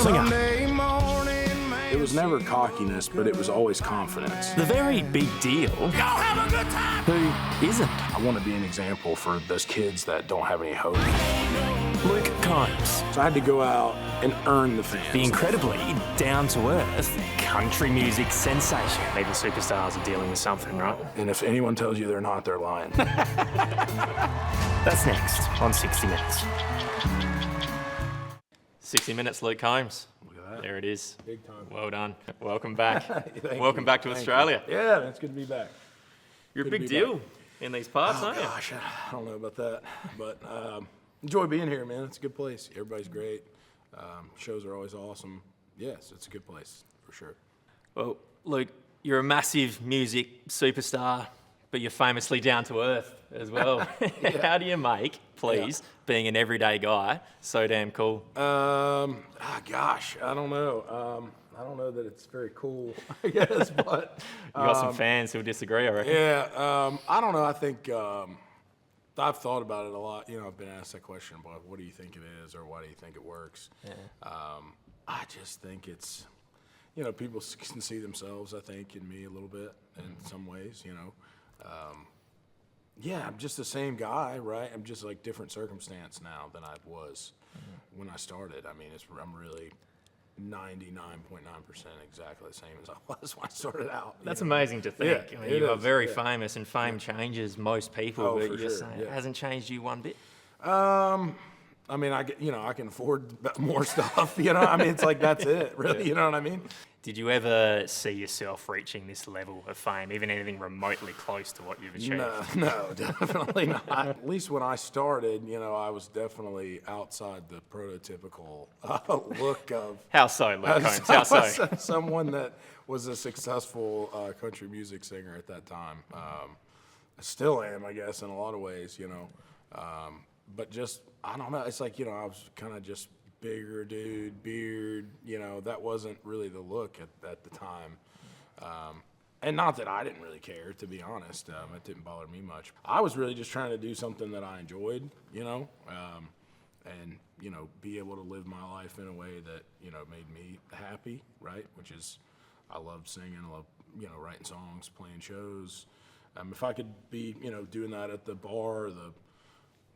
singer. It was never cockiness, but it was always confidence. The very big deal. Go have a good time! Who isn't? I want to be an example for those kids that don't have any hope. Luke Combs. So I had to go out and earn the fans. The incredibly down-to-earth country music sensation. Maybe superstars are dealing with something, right? And if anyone tells you they're not, they're lying. That's next on 60 Minutes. 60 Minutes, Luke Combs. Look at that. There it is. Big time. Well done. Welcome back. Thank Welcome you. back to Thank Australia. you. Yeah, it's good to be back. You're Good a to big be deal back. in these parts, Oh, aren't you? gosh, I don't know about that. But enjoy being here, man. It's a good place. Everybody's great. Shows are always awesome. Yes, it's a good place, for sure. Well, Luke, you're a massive music superstar, but you're famously down to earth as well. How do you make, please, being an everyday guy, so damn cool? Gosh, I don't know. I don't know that it's very cool, I guess, but... You got some fans who'll disagree, I reckon. Yeah, I don't know. I think I've thought about it a lot. You know, I've been asked that question, but what do you think it is, or why do you think it works? Yeah. I just think it's, you know, people can see themselves, I think, in me a little bit in some ways, you know. Yeah, I'm just the same guy, right? I'm just like different circumstance now than I was when I started. I mean, I'm really 99.9% exactly the same as I was when I started out. That's amazing to think. Yeah, I mean, it you are is, very yeah. famous, and fame changes most people, Oh, but for you're sure, saying yeah. it hasn't changed you one bit. I mean, I can afford more stuff, you know? I mean, it's like, that's it, really, you know what I mean? Did you ever see yourself reaching this level of fame, even anything remotely close to what you've achieved? No, definitely not. At least when I started, you know, I was definitely outside the prototypical look of... How so, Luke Combs? How so? Someone that was a successful country music singer at that time. I still am, I guess, in a lot of ways, you know. But just, I don't know, it's like, you know, I was kind of just bigger dude, beard, you know, that wasn't really the look at the time. And not that I didn't really care, to be honest. It didn't bother me much. I was really just trying to do something that I enjoyed, you know, and, you know, be able to live my life in a way that, you know, made me happy, right? Which is, I love singing, I love, you know, writing songs, playing shows. If I could be, you know, doing that at the bar or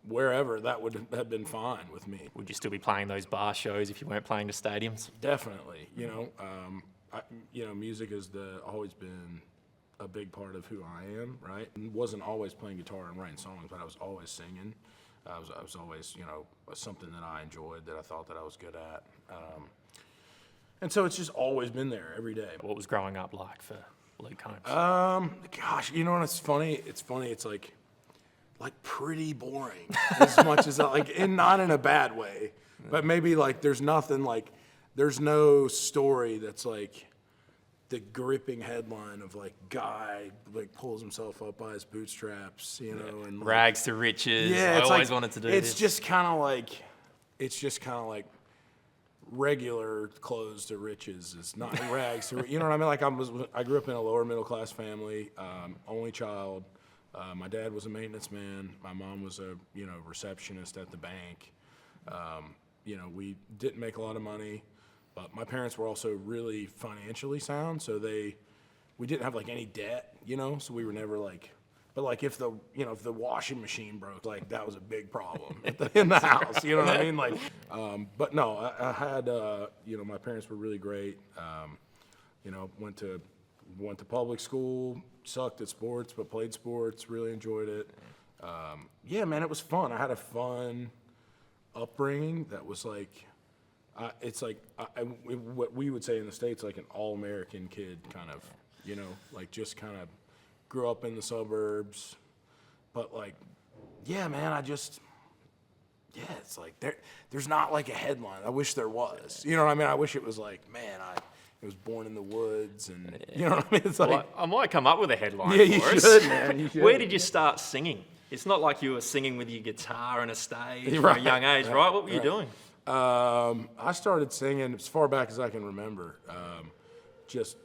wherever, that would have been fine with me. Would you still be playing those bar shows if you weren't playing to stadiums? Definitely, you know, music has always been a big part of who I am, right? And wasn't always playing guitar and writing songs, but I was always singing. I was always, you know, something that I enjoyed, that I thought that I was good at. And so it's just always been there every day. What was growing up like for Luke Combs? Gosh, you know what? It's funny. It's like pretty boring as much as and not in a bad way, but maybe like there's no story that's like the gripping headline of like guy like pulls himself up by his bootstraps, you know, and like, Rags to riches. yeah, I always wanted to do this. It's just kind of like regular clothes to riches is not rags to, you know what I mean? Like I grew up in a lower middle class family, only child. My dad was a maintenance man. My mom was a, you know, receptionist at the bank. You know, we didn't make a lot of money, but my parents were also really financially sound. So we didn't have like any debt, you know, so we were never like, but like if the washing machine broke, like that was a big problem in the house, you know what I mean? Like, but no, I had, you know, my parents were really great. You know, went to public school, sucked at sports, but played sports, really enjoyed it. Yeah, man, it was fun. I had a fun upbringing that was like, it's like what we would say in the States, like an all-American kid kind of, you know, like just kind of grew up in the suburbs. But like, yeah, man, it's like there's not like a headline. I wish there was. You know what I mean? I wish it was like, man, I was born in the woods, and you know what I mean? It's like, well, I might come up with a headline yeah, you for us. should, man. You should. Where did you start singing? It's not like you were singing with your guitar on a stage from Right, a young age, right? What were you right. doing? I started singing as far back as I can remember. Just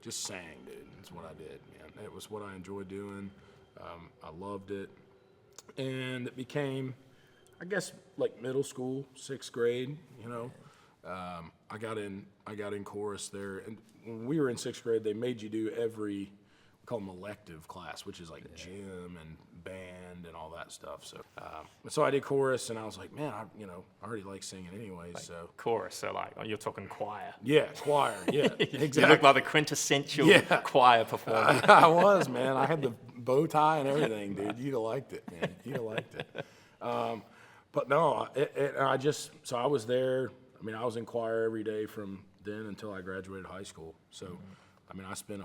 sang, dude. That's what I did, man. It was what I enjoyed doing. I loved it. And it became, I guess, like middle school, 6th grade, you know. I got in chorus there, and when we were in 6th grade, they made you do every, we call them elective class, which is like gym and band and all that stuff. So I did chorus, and I was like, man, I already like singing anyway. So Chorus, so like, you're talking choir. yeah, choir, yeah, exactly. You look like the quintessential choir performer. I was, man. I had the bow tie and everything, dude. You'd have liked it, man. You'd have liked it. But no, so I was there. I mean, I was in choir every day from then until I graduated high school. So, I mean, I spent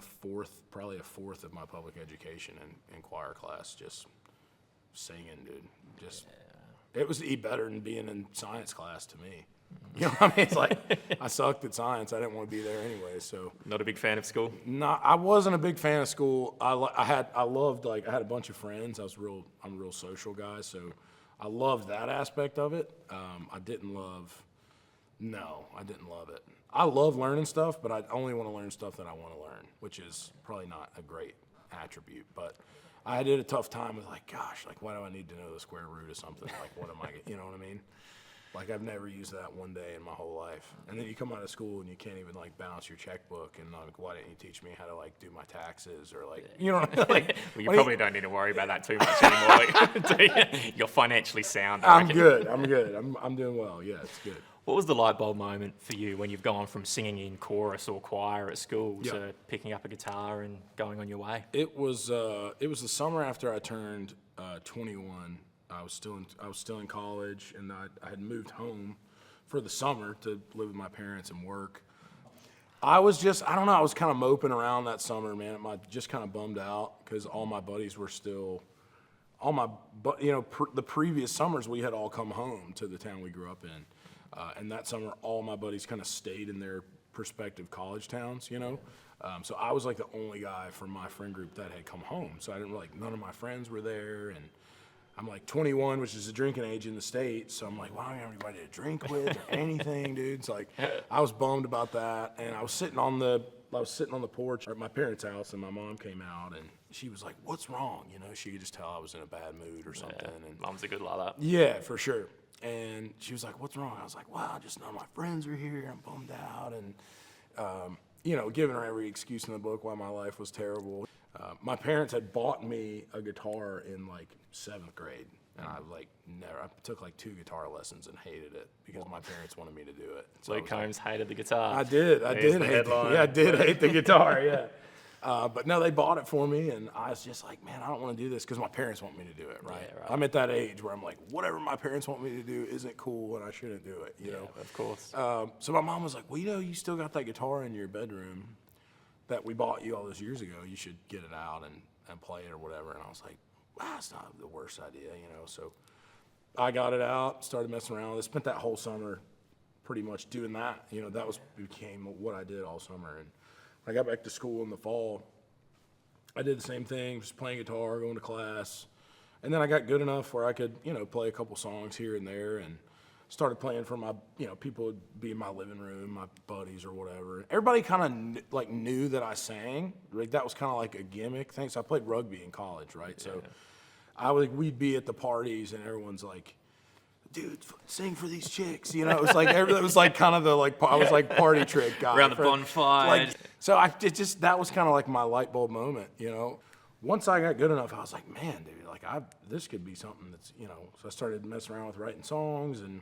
probably a fourth of my public education in choir class just singing, dude. It was better than being in science class to me. You know what I mean? It's like, I sucked at science. I didn't want to be there anyway, so. Not a big fan of school? No, I wasn't a big fan of school. I had a bunch of friends. I'm a real social guy, so I loved that aspect of it. I didn't love it. I love learning stuff, but I only want to learn stuff that I want to learn, which is probably not a great attribute. But I did a tough time with like, gosh, like why do I need to know the square root of something? Like what am I, you know what I mean? Like I've never used that one day in my whole life. And then you come out of school and you can't even like balance your checkbook and like, why didn't you teach me how to like do my taxes or like, you know what I mean? Like, well, you probably don't need to worry about that too much anymore. You're financially sound. I'm good. I'm doing well. Yeah, it's good. What was the light bulb moment for you when you've gone from singing in chorus or choir at school to picking up a guitar and going on your way? It was the summer after I turned 21. I was still in college, and I had moved home for the summer to live with my parents and work. I was kind of moping around that summer, man. Just kind of bummed out because all my buddies were still, the previous summers we had all come home to the town we grew up in. And that summer, all my buddies kind of stayed in their prospective college towns, So I was like the only guy from my friend group that had come home. So none of my friends were there. And I'm like 21, which is the drinking age in the States. So I'm like, well, I don't have anybody to drink with or anything, dude. It's like, I was bummed about that. And I was sitting on the porch at my parents' house, and my mom came out, and she was like, what's wrong? She could just tell I was in a bad mood or something. Yeah, and Mom's a good like that. Yeah, for sure. And she was like, what's wrong? I was like, wow, just none of my friends are here. I'm bummed out. And, giving her every excuse in the book why my life was terrible. My parents had bought me a guitar in like 7th grade. And I took like 2 guitar lessons and hated it because my parents wanted me to do it. So Luke Combs hated the guitar. I did hate the guitar, yeah. But no, they bought it for me, and I was just like, man, I don't want to do this because my parents want me to do it, right? Yeah, right? I'm at that age where I'm like, whatever my parents want me to do isn't cool, and I shouldn't do it, you know? Of course. So my mom was like, well, you still got that guitar in your bedroom that we bought you all those years ago. You should get it out and play it or whatever. And I was like, wow, it's not the worst idea, So I got it out, started messing around with it, spent that whole summer pretty much doing that. That became what I did all summer. And I got back to school in the fall. I did the same thing, just playing guitar, going to class. And then I got good enough where I could, play a couple songs here and there, and started playing for my, people would be in my living room, my buddies or whatever. Everybody kind of knew that I sang. Like that was kind of like a gimmick thing. So I played rugby in college, right? Yeah. So we'd be at the parties and everyone's like, dude, sing for these chicks. It was like it was like kind of I was like party trick guy. Around the bonfire. That was kind of like my light bulb moment, Once I got good enough, I was like, man, dude, this could be something that's, So I started messing around with writing songs, and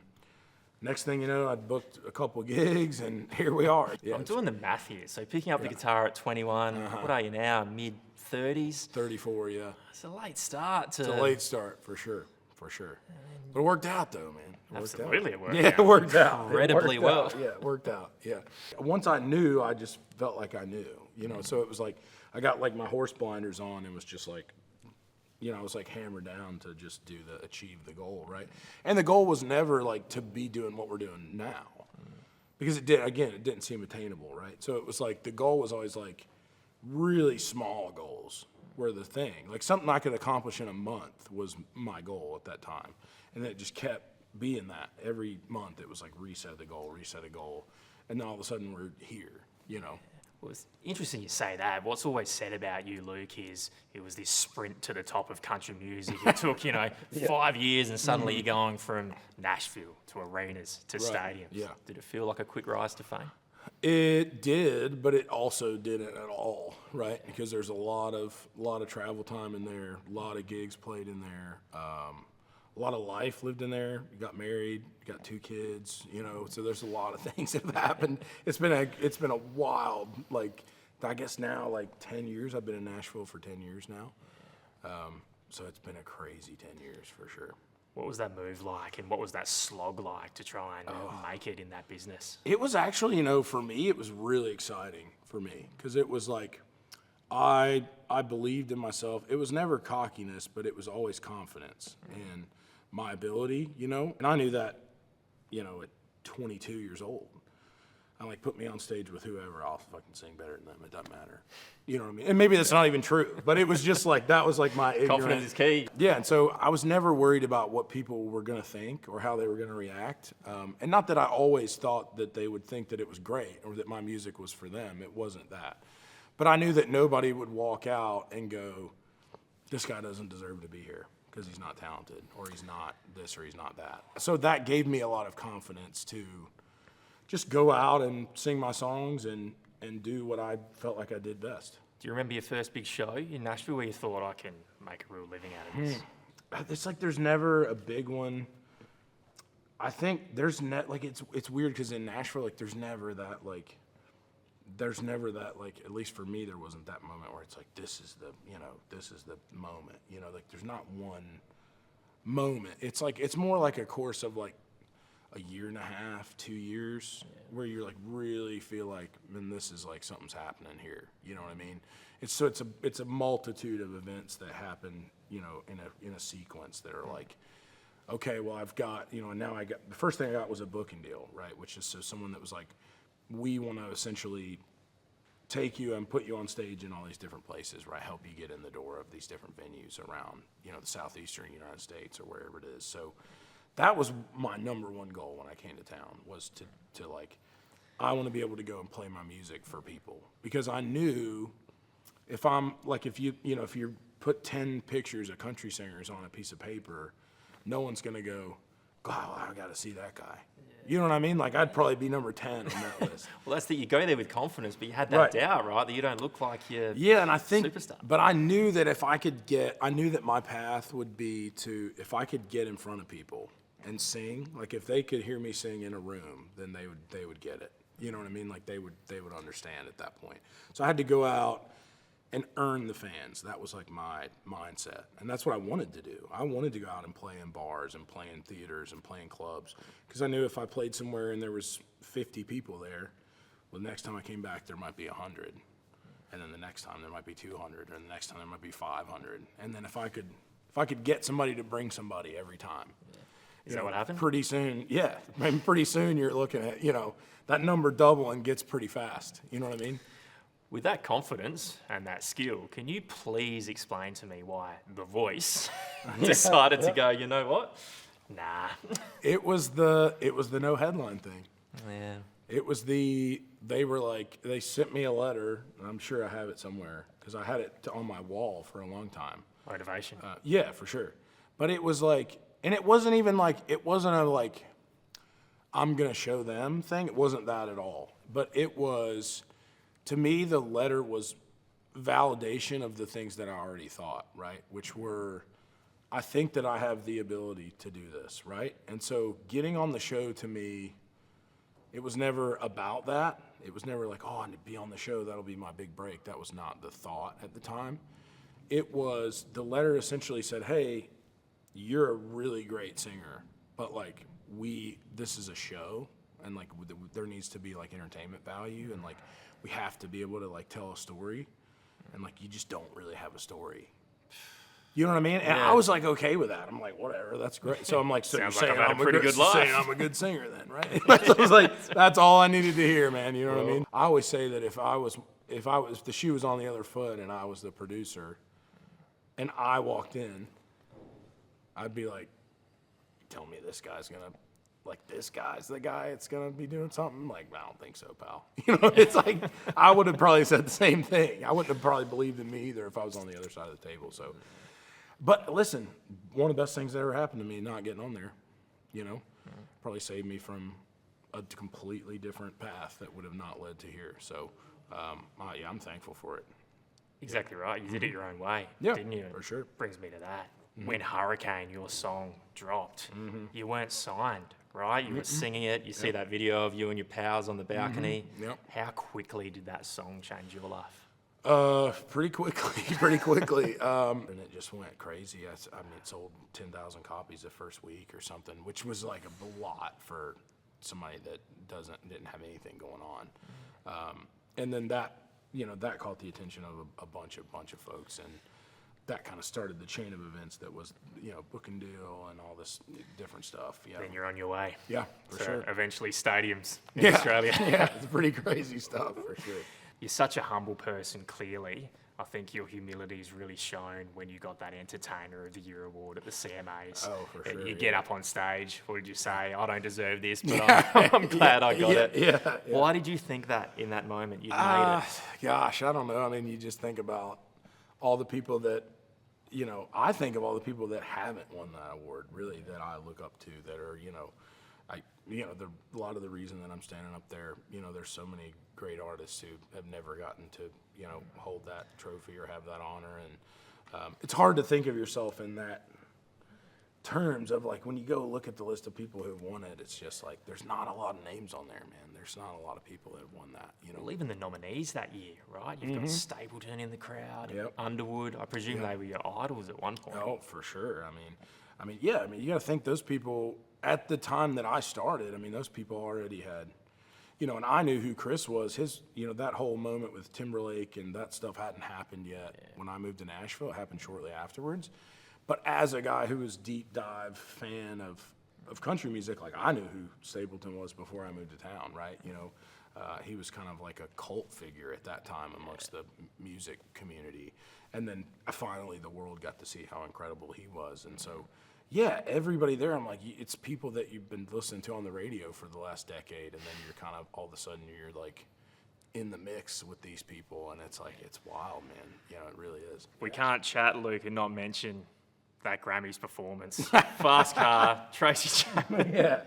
next thing you know, I'd booked a couple gigs, and here we are. Yeah, I'm doing the math here. So picking up the guitar at 21, what are you now, mid-30s? 34, yeah. It's a late start. It's a late start, for sure. But it worked out, though, man. Absolutely, it worked out. Yeah, it worked out. Incredibly well. Yeah, it worked out, yeah. Once I knew, I just felt like I knew, So it was like, I got like my horse blinders on and was just like, I was like hammered down to just achieve the goal, right? And the goal was never like to be doing what we're doing now. Because it didn't seem attainable, right? So it was like, the goal was always like really small goals were the thing. Like something I could accomplish in a month was my goal at that time. And it just kept being that. Every month it was like reset the goal. And then all of a sudden we're here, Well, it's interesting you say that. What's always said about you, Luke, is it was this sprint to the top of country music. It took, 5 years, and suddenly you're going from Nashville to arenas to stadiums. Yeah. Did it feel like a quick rise to fame? It did, but it also didn't at all, right? Because there's a lot of travel time in there, a lot of gigs played in there, a lot of life lived in there. You got married, you got 2 kids, so there's a lot of things that have happened. It's been a wild, I guess now 10 years. I've been in Nashville for 10 years now, so it's been a crazy 10 years for sure. What was that move like, and what was that slog like to try and make it in that business? It was actually, for me, it was really exciting for me because it was I believed in myself. It was never cockiness, but it was always confidence in my ability, and I knew that, at 22 years old. I put me on stage with whoever, I'll fucking sing better than them. It doesn't matter. You know what I mean? And maybe that's not even true, but it was just that was my ignorance. Confidence is key. Yeah, and so I was never worried about what people were going to think or how they were going to react. And not that I always thought that they would think that it was great or that my music was for them. It wasn't that. But I knew that nobody would walk out and go, this guy doesn't deserve to be here because he's not talented or he's not this or he's not that. So that gave me a lot of confidence to just go out and sing my songs and do what I felt like I did best. Do you remember your first big show in Nashville where you thought, I can make a real living out of this? It's there's never a big one. I think there's it's weird because in Nashville, there's never that at least for me, there wasn't that moment where it's this is the moment, there's not one moment. It's more like a course of a year and a half, 2 years, where you're really feel man, this is something's happening here. You know what I mean? It's a multitude of events that happen, in a sequence that are okay, well I've got, and now the first thing I got was a booking deal, right? Which is so someone that was we want to essentially take you and put you on stage in all these different places, right? Help you get in the door of these different venues around, the southeastern United States or wherever it is. So that was my number one goal when I came to town, was to I want to be able to go and play my music for people, because I knew if I'm if you put 10 pictures of country singers on a piece of paper, no one's gonna go, God, I got to see that guy. You know what I mean? I'd probably be number 10 on that list. Well, that's you go there with confidence, but you had that doubt, right? That you don't look like you're and I think, superstar. But I knew that I knew that my path would be if I could get in front of people and sing, if they could hear me sing in a room, then they would get it. You know what I mean? They would understand at that point. So I had to go out and earn the fans. That was my mindset, and that's what I wanted to do. I wanted to go out and play in bars and play in theaters and play in clubs, because I knew if I played somewhere and there was 50 people there, well, the next time I came back there might be 100, and then the next time there might be 200, and the next time there might be 500, and then if I could get somebody to bring somebody every time. Is that what happened? Pretty soon, yeah. Pretty soon you're looking at, that number doubling gets pretty fast. You know what I mean? With that confidence and that skill, can you please explain to me why The Voice decided to go, you know what? Nah. It was the no headline thing. Yeah. It was they sent me a letter, and I'm sure I have it somewhere, because I had it on my wall for a long time. Motivation. Yeah, for sure. But it was and it wasn't even it wasn't a I'm going to show them thing. It wasn't that at all. But it was, to me, the letter was validation of the things that I already thought, right? Which were, I think that I have the ability to do this, right? And so getting on the show, to me, it was never about that. It was never I need to be on the show, that'll be my big break. That was not the thought at the time. It was, the letter essentially said, hey, you're a really great singer, but this is a show, and there needs to be entertainment value, and we have to be able to tell a story, and you just don't really have a story. You know what I mean? And I was okay with that. I'm whatever, that's great. So I'm so you're saying I'm a good singer then, right? So I was that's all I needed to hear, man. You know what I mean? I always say that if the shoe was on the other foot and I was the producer, and I walked in, I'd be tell me this guy's gonna like, this guy's the guy that's going to be doing something? Like, I don't think so, pal. You know, it's like, I would have probably said the same thing. I wouldn't have probably believed in me either if I was on the other side of the table. So, but listen, one of the best things that ever happened to me, not getting on there, you know, probably saved me from a completely different path that would have not led to here. So, yeah, I'm thankful for it. Exactly right. You did it your own way, Yeah, didn't you? for sure. Brings me to that. When Hurricane, your song, dropped, you weren't signed, right? You were singing it. You see that video of you and your pals on the balcony. Yep. How quickly did that song change your life? Pretty quickly. And it just went crazy. I mean, it sold 10,000 copies the first week or something, which was like a lot for somebody that didn't have anything going on. And then that caught the attention of a bunch of folks, and that kind of started the chain of events that was, book and deal and all this different stuff. Yeah. Then you're on your way. Yeah, for So sure. eventually stadiums in Australia. Yeah, it's pretty crazy stuff, for sure. You're such a humble person, clearly. I think your humility is really shown when you got that Entertainer of the Year award at the CMAs. Oh, for And sure, you get up on stage. What did you say? I don't deserve this, but I'm glad I got it. Yeah. Why did you think that in that moment you'd made it? Gosh, I don't know. I mean, you just think about all the people that, I think of all the people that haven't won that award, really, that I look up to, that are, a lot of the reason that I'm standing up there, there's so many great artists who have never gotten to, hold that trophy or have that honor. And it's hard to think of yourself in that terms of, like, when you go look at the list of people who've won it, it's just like, there's not a lot of names on there, man. There's not a lot of people that have won that, Well, even the nominees that year, right? You've got Stapleton in the crowd, and Yep. Underwood. I presume they were your idols at one point. Oh, for sure. I mean, you got to think those people at the time that I started. I mean, those people already had, and I knew who Chris was. His, that whole moment with Timberlake and that stuff hadn't happened yet. When I moved to Nashville, it happened shortly afterwards. But as a guy who was deep dive fan of country music, like, I knew who Stapleton was before I moved to town, right? He was kind of like a cult figure at that time amongst the music community. And then finally the world got to see how incredible he was. And so, yeah, everybody there, I'm like, it's people that you've been listening to on the radio for the last decade, and then you're kind of, all of a sudden, you're like in the mix with these people, and it's like, it's wild, man. It really is. We can't chat, Luke, and not mention that Grammys performance. Fast Car, Tracy Chapman. Yeah,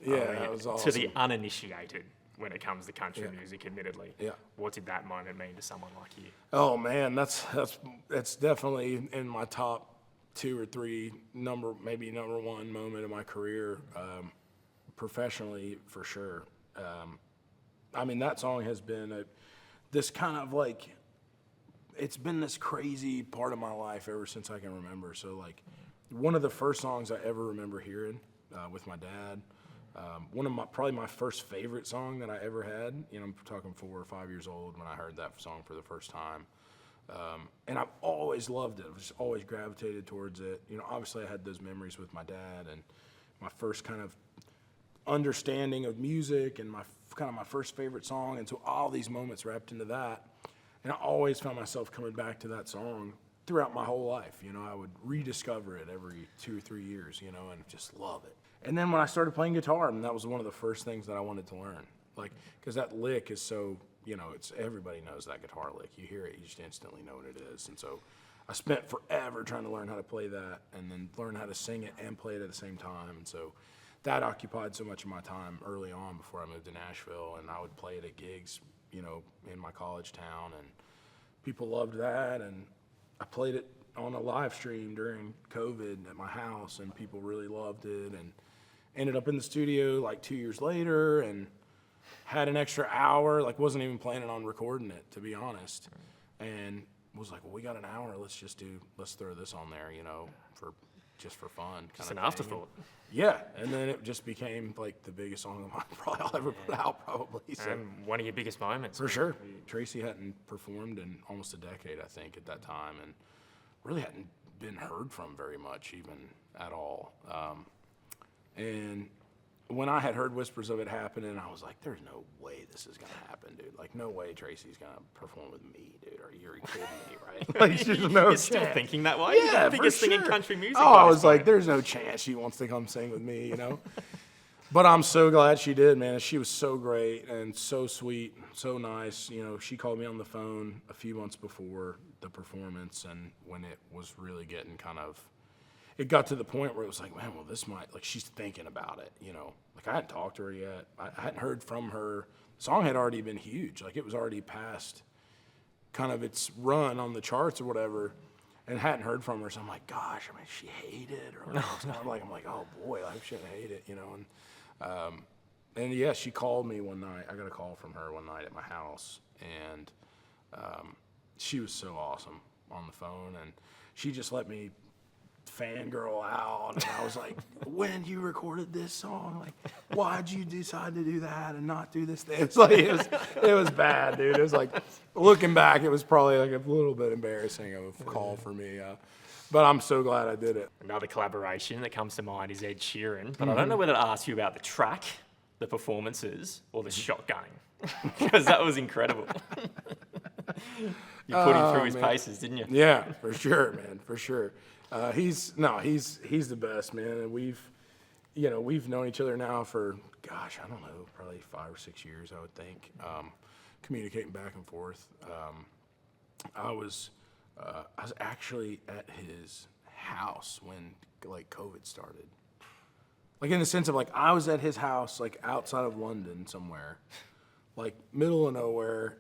that was awesome. To the uninitiated when it comes to country music, admittedly. Yeah. What did that moment mean to someone like you? Oh man, that's definitely in my top 2 or 3 maybe number one moment of my career, professionally, for sure. I mean, that song has been this kind of like, it's been this crazy part of my life ever since I can remember. So, like, one of the first songs I ever remember hearing with my dad, probably my first favorite song that I ever had. I'm talking 4 or 5 years old when I heard that song for the first time. And I've always loved it. I've just always gravitated towards it. Obviously I had those memories with my dad and my first kind of understanding of music and my first favorite song. And so all these moments wrapped into that. And I always found myself coming back to that song throughout my whole life. I would rediscover it every 2 or 3 years, and just love it. And then when I started playing guitar, and that was one of the first things that I wanted to learn. Like, because that lick is so, it's, everybody knows that guitar lick. You hear it, you just instantly know what it is. And so I spent forever trying to learn how to play that and then learn how to sing it and play it at the same time. And so that occupied so much of my time early on before I moved to Nashville. And I would play it at gigs, in my college town, and people loved that. And I played it on a live stream during COVID at my house, and people really loved it, and ended up in the studio like 2 years later and had an extra hour, like wasn't even planning on recording it, to be honest, and was like, well, we got an hour, let's throw this on there, for fun. Just an afterthought. Yeah, and then it just became like the biggest song of mine probably I'll ever put out, probably. So. And one of your biggest moments. For sure. Tracy hadn't performed in almost a decade, I think, at that time, and really hadn't been heard from very much, even at all. And when I had heard whispers of it happening, I was like, there's no way this is going to happen, dude. Like, no way Tracy's going to perform with me, dude. Are you kidding me, right? Like, there's no You're still chance. thinking that way? Yeah, The biggest for thing in sure. country music. Oh, I was like, there's no chance she wants to come sing with me, But I'm so glad she did, man. She was so great and so sweet, so nice. You know, she called me on the phone a few months before the performance, and when it was really getting it got to the point where it was like, man, well, this might, like, she's thinking about it, you know. Like, I hadn't talked to her yet. I hadn't heard from her. The song had already been huge. Like, it was already past kind of its run on the charts or whatever, and hadn't heard from her. So I'm like, gosh, I mean, she hated or whatever. So I'm like, oh boy, I hope she didn't hate it, you know. And yeah, she called me one night. I got a call from her one night at my house, and she was so awesome on the phone, and she just let me fangirl out, and I was like, when you recorded this song, like, why'd you decide to do that and not do this thing? It's like, it was bad, dude. It was like, looking back, it was probably like a little bit embarrassing of a call for me, but I'm so glad I did it. Another collaboration that comes to mind is Ed Sheeran, but I don't know whether to ask you about the track, the performances, or the shotgunning, because that was incredible. You put him through his paces, didn't you? Yeah, for sure, man, for sure. He's the best, man, and we've known each other now for, gosh, I don't know, probably 5 or 6 years, I would think, communicating back and forth. I was actually at his house when, like, COVID started. Like, in the sense of, like, I was at his house, like, outside of London somewhere, like, middle of nowhere.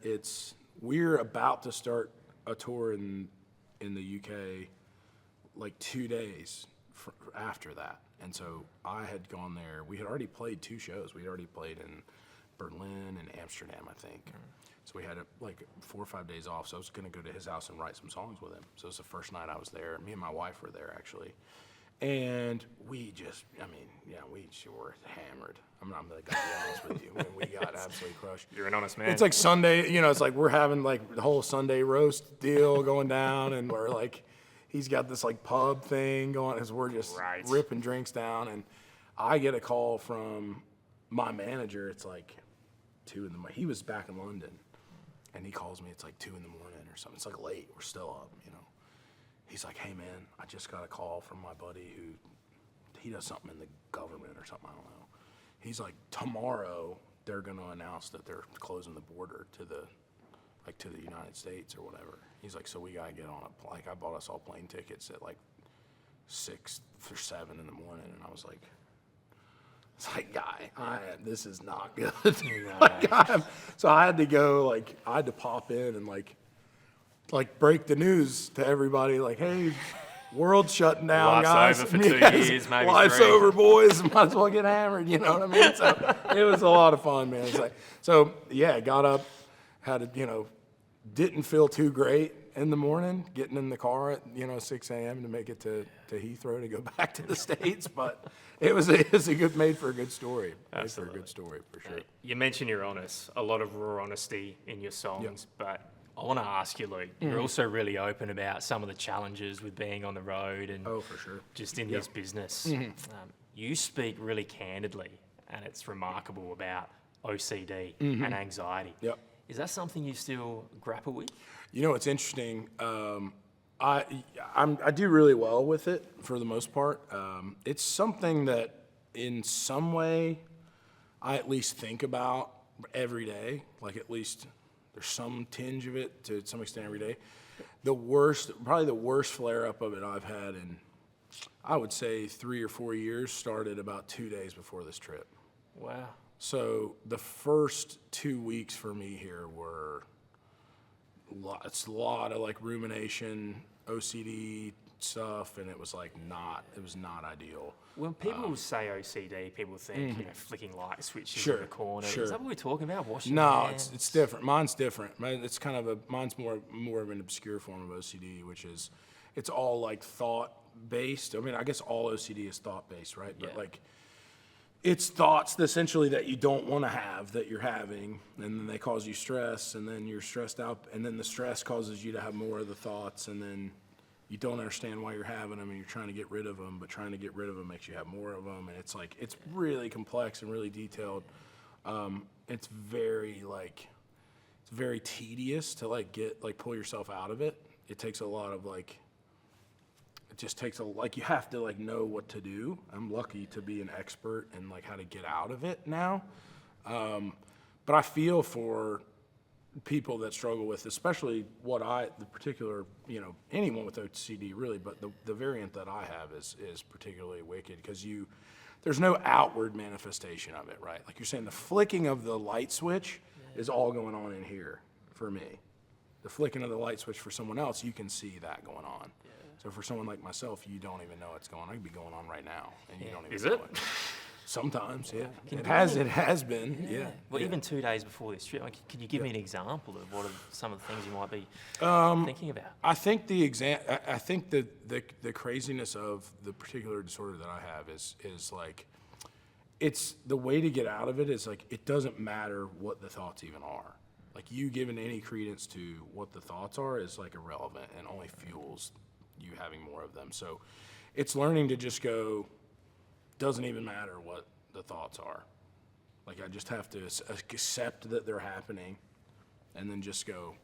We're about to start a tour in the UK, like 2 days after that. And so I had gone there. We had already played 2 shows. We had already played in Berlin and Amsterdam, I think. So we had like 4 or 5 days off. So I was going to go to his house and write some songs with him. So it was the first night I was there. Me and my wife were there, actually. And we were hammered. I'm going to be honest with you. We got absolutely crushed. You're an honest man. It's like Sunday, it's like we're having like the whole Sunday roast deal going down, and we're like, he's got this like pub thing going as we're just ripping drinks down. And I get a call from my manager. It's like 2 in the morning. He was back in London, and he calls me. It's like 2 in the morning or something. It's like late. We're still up, He's like, hey, man, I just got a call from my buddy he does something in the government or something, I don't know. He's like, tomorrow they're going to announce that they're closing the border to the United States or whatever. He's like, so we got to get on I bought us all plane tickets at like 6 or 7 in the morning, and I was like, it's like, guy, this is not good. So I had to go, I had to pop in and break the news to everybody, like, hey, world's shutting down, Life's guys. over for 2 years, maybe Life's 3. over, boys. Might as well get hammered, you know what I mean? So it was a lot of fun, man. Got up, didn't feel too great in the morning, getting in the car at, 6 a.m. to make it to Heathrow to go back to the States. But it was made for a good story. Absolutely. Made for a good story, for sure. You mentioned you're honest, a lot of raw honesty in your songs, but I want to ask you, Luke, you're also really open about some of the challenges with being on the road and for sure. just in this business. You speak really candidly, and it's remarkable, about OCD and anxiety. Yep. Is that something you still grapple with? It's interesting. I do really well with it for the most part. It's something that in some way I at least think about every day, like at least there's some tinge of it to some extent every day. Probably the worst flare-up of it I've had in, I would say, 3 or 4 years, started about 2 days before this trip. Wow. So the first 2 weeks for me here were a lot of rumination, OCD stuff, and it was not ideal. When people say OCD, people think flicking light switches in the corner. Sure. Is that what we're talking about? Washing No, hands? it's different. Mine's different. It's kind of mine's more of an obscure form of OCD, which is it's all thought based. I mean, I guess all OCD is thought based, right? Yeah. But it's thoughts essentially that you don't want to have that you're having, and then they cause you stress, and then you're stressed out, and then the stress causes you to have more of the thoughts, and then you don't understand why you're having them, and you're trying to get rid of them, but trying to get rid of them makes you have more of them, and it's really complex and really detailed. It's very tedious to pull yourself out of it. It takes a lot of it just takes you have to like know what to do. I'm lucky to be an expert in like how to get out of it now. But I feel for people that struggle with, especially the particular, anyone with OCD really, but the variant that I have is particularly wicked because there's no outward manifestation of it, right? Like you're saying, the flicking of the light switch is all going on in here for me. The flicking of the light switch for someone else, you can see that going on. Yeah. So for someone like myself, you don't even know it's going on. It could be going on right now, and you don't even know it. Sometimes, yeah. It has been, yeah. Well, even 2 days before this trip, can you give me an example of what are some of the things you might be thinking about? I think the craziness of the particular disorder that I have is like, it's the way to get out of it is like, it doesn't matter what the thoughts even are. Like you giving any credence to what the thoughts are is like irrelevant and only fuels you having more of them. So it's learning to just go, doesn't even matter what the thoughts are. Like I just have to accept that they're happening and then just go,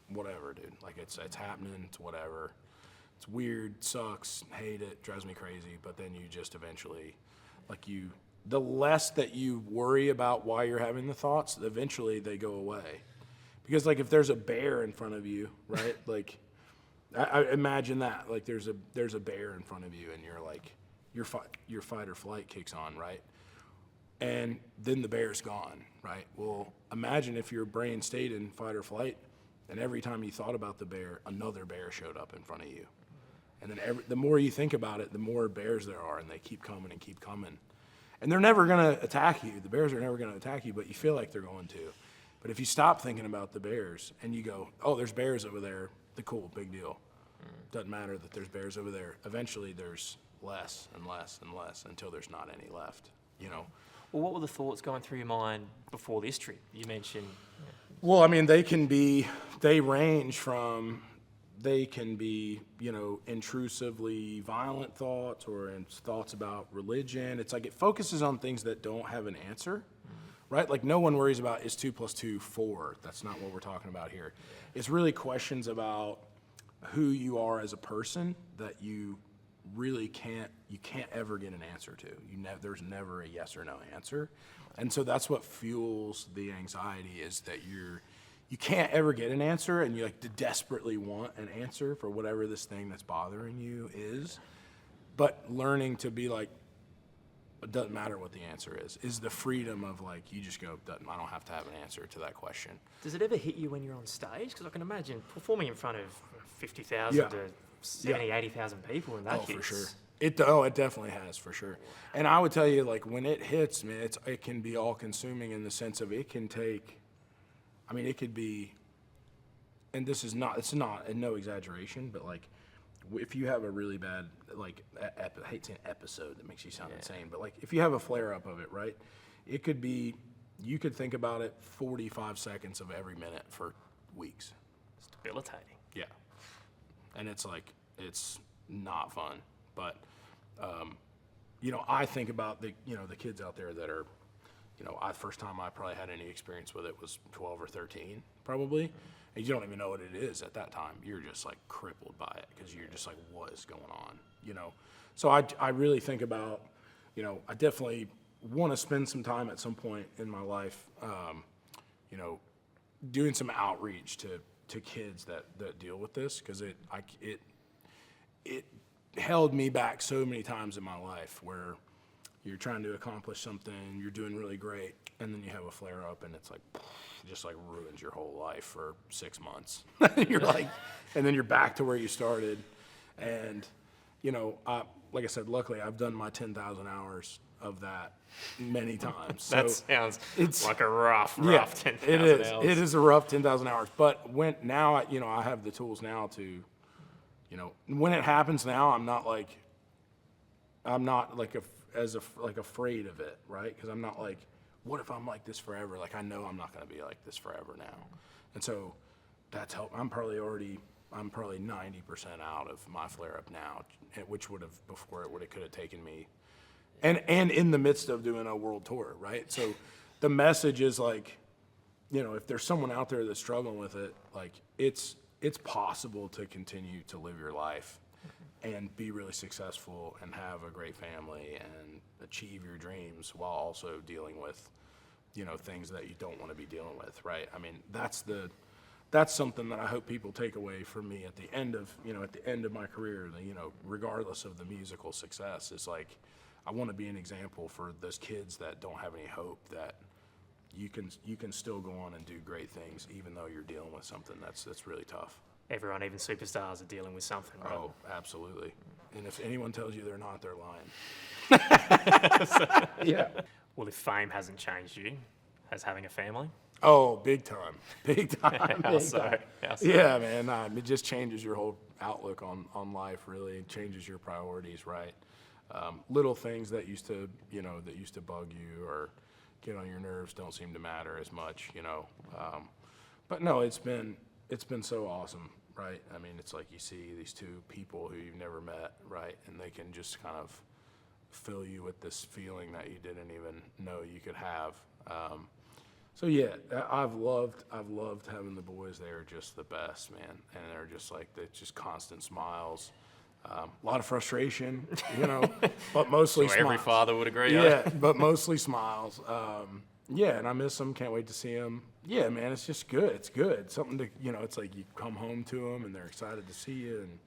whatever, dude. Like it's happening, it's whatever. It's weird, sucks, hate it, drives me crazy, but then you just eventually, the less that you worry about why you're having the thoughts, eventually they go away. Because like if there's a bear in front of you, right? Like I imagine that, like there's a bear in front of you and you're like, your fight or flight kicks on, right? And then the bear's gone, right? Well, imagine if your brain stayed in fight or flight, and every time you thought about the bear, another bear showed up in front of you. And then the more you think about it, the more bears there are, and they keep coming and keep coming. And they're never gonna attack you. The bears are never gonna attack you, but you feel like they're going to. But if you stop thinking about the bears and you go, oh, there's bears over there, cool, big deal. Doesn't matter that there's bears over there. Eventually there's less and less and less until there's not any left, Well, what were the thoughts going through your mind before this trip? You mentioned... Well, I mean, they can be intrusively violent thoughts or thoughts about religion. It's like it focuses on things that don't have an answer, right? Like no one worries about is 2 + 2 4. That's not what we're talking about here. It's really questions about who you are as a person that you really can't ever get an answer to. There's never a yes or no answer. And so that's what fuels the anxiety is that you can't ever get an answer and you desperately want an answer for whatever this thing that's bothering you is. But learning to be like, it doesn't matter what the answer is the freedom of you just go, I don't have to have an answer to that question. Does it ever hit you when you're on stage? Because I can imagine performing in front of 50,000 to 70, 80,000 people and that hits. For sure. It definitely has, for sure. And I would tell you, when it hits, man, it can be all-consuming in the sense of it can take, it could be, and it's not, and no exaggeration, but if you have a really bad, I hate saying episode, that makes you sound insane, but if you have a flare-up of it, right, it could be, you could think about it 45 seconds of every minute for weeks. It's debilitating. Yeah. And it's not fun. But, I think about the kids out there that are, first time I probably had any experience with it was 12 or 13, probably. And you don't even know what it is at that time. You're just crippled by it because you're just what is going on, So I really think about, I definitely want to spend some time at some point in my life, doing some outreach to kids that deal with this because it held me back so many times in my life where you're trying to accomplish something, you're doing really great, and then you have a flare up and it's just ruins your whole life for 6 months. You're and then you're back to where you started. And, like I said, luckily I've done my 10,000 hours of that many times. That sounds like a rough 10,000 hours. It is a rough 10,000 hours. But now I have the tools now to, when it happens now, I'm not afraid of it, right? Because I'm not what if I'm like this forever? I know I'm not going to be like this forever now. And so that's helped. I'm probably 90% out of my flare up now, which would have before it could have taken me. And in the midst of doing a world tour, right? So the message is if there's someone out there that's struggling with it, it's possible to continue to live your life and be really successful and have a great family and achieve your dreams while also dealing with, you know, things that you don't want to be dealing with, right? I mean, that's something that I hope people take away from me at the end of, you know, at the end of my career, you know, regardless of the musical success. It's like, I want to be an example for those kids that don't have any hope, that you can still go on and do great things even though you're dealing with something that's really tough. Everyone, even superstars, are dealing with something, right? Oh, absolutely. And if anyone tells you they're not, they're lying. Yeah. Well, if fame hasn't changed you, has having a family? Oh, big time. Big time. How Big so? time. How so? Yeah, man. It just changes your whole outlook on life, really. It changes your priorities, right? Little things that used to bug you or get on your nerves don't seem to matter as much, you know. But no, it's been so awesome, right? I mean, it's like you see these two people who you've never met, right? And they can just kind of fill you with this feeling that you didn't even know you could have. So yeah, I've loved having the boys. They are just the best, man. And they're just like, they're just constant smiles. A lot of frustration, you know, but mostly Sure, smiles. every father would agree. Yeah, but mostly smiles. Yeah, and I miss them. Can't wait to see them. Yeah, man, it's just good. It's good. Something to, you know, it's like you come home to them and they're excited to see you, and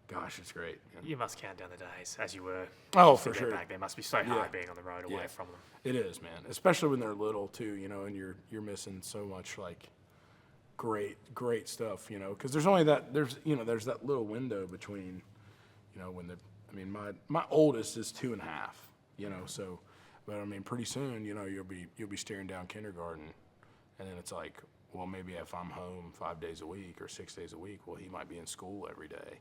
gosh, it's great. You must count down the days as you were. Oh, to for get sure. back there must be so hard being on the road away Yeah. from them. It is, man. Especially when they're little too, you know, and you're missing so much like great stuff, you know, because there's that little window between, you know, my oldest is 2.5, you know, so, but I mean, pretty soon, you know, you'll be staring down kindergarten, and then it's like, well, maybe if I'm home 5 days a week or 6 days a week, well, he might be in school every day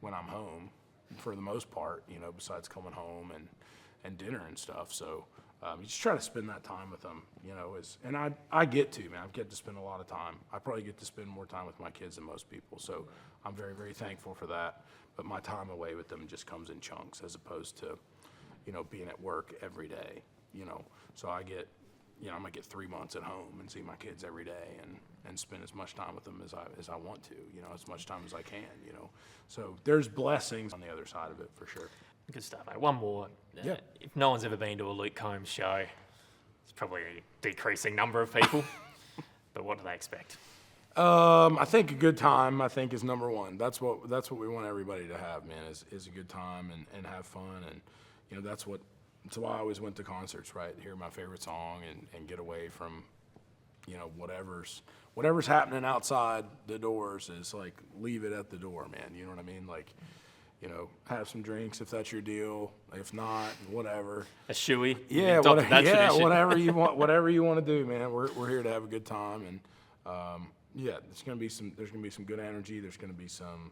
when I'm home, for the most part, you know, besides coming home and dinner and stuff. So you just try to spend that time with them, you know, and I get to, man, I get to spend a lot of time. I probably get to spend more time with my kids than most people. So I'm very, very thankful for that. But my time away with them just comes in chunks as opposed to, you know, being at work every day, you know. So I might get 3 months at home and see my kids every day and spend as much time with them as I want to, you know, as much time as I can, you know. So there's blessings on the other side of it for sure. Good stuff, mate. One more. Yeah. If no one's ever been to a Luke Combs show, it's probably a decreasing number of people. But what do they expect? I think a good time, I think, is number one. That's what we want everybody to have, man, is a good time and have fun. And, you know, that's why I always went to concerts, right? Hear my favorite song and get away from, you know, whatever's happening outside the doors is like, leave it at the door, man. You know what I mean? Like, you know, have some drinks if that's your deal. If not, whatever. A shoey? Yeah, whatever you want to do, man. We're here to have a good time, and yeah, there's gonna be some good energy. There's gonna be some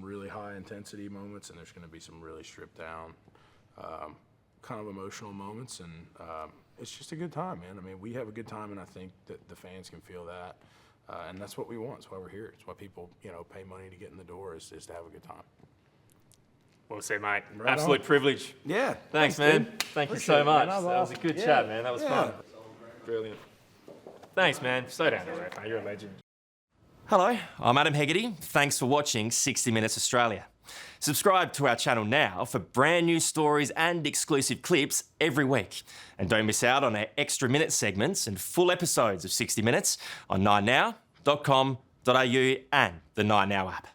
really high intensity moments, and there's gonna be some really stripped down, kind of emotional moments, and it's just a good time, man. I mean, we have a good time, and I think that the fans can feel that, and that's what we want. It's why we're here. It's why people, you know, pay money to get in the door is to have a good time. Well said, mate. Right Absolute on. privilege. Yeah. Thanks, man. dude. Thank you Appreciate so it, man. much. That was That was a awesome. good Yeah. chat, man. That was Yeah. fun. Brilliant. Thanks, man. So down to earth, mate. You're a legend. Hello, I'm Adam Hegarty. Thanks for watching 60 Minutes Australia. Subscribe to our channel now for brand new stories and exclusive clips every week. And don't miss out on our extra minute segments and full episodes of 60 Minutes on 9now.com.au and the 9Now app.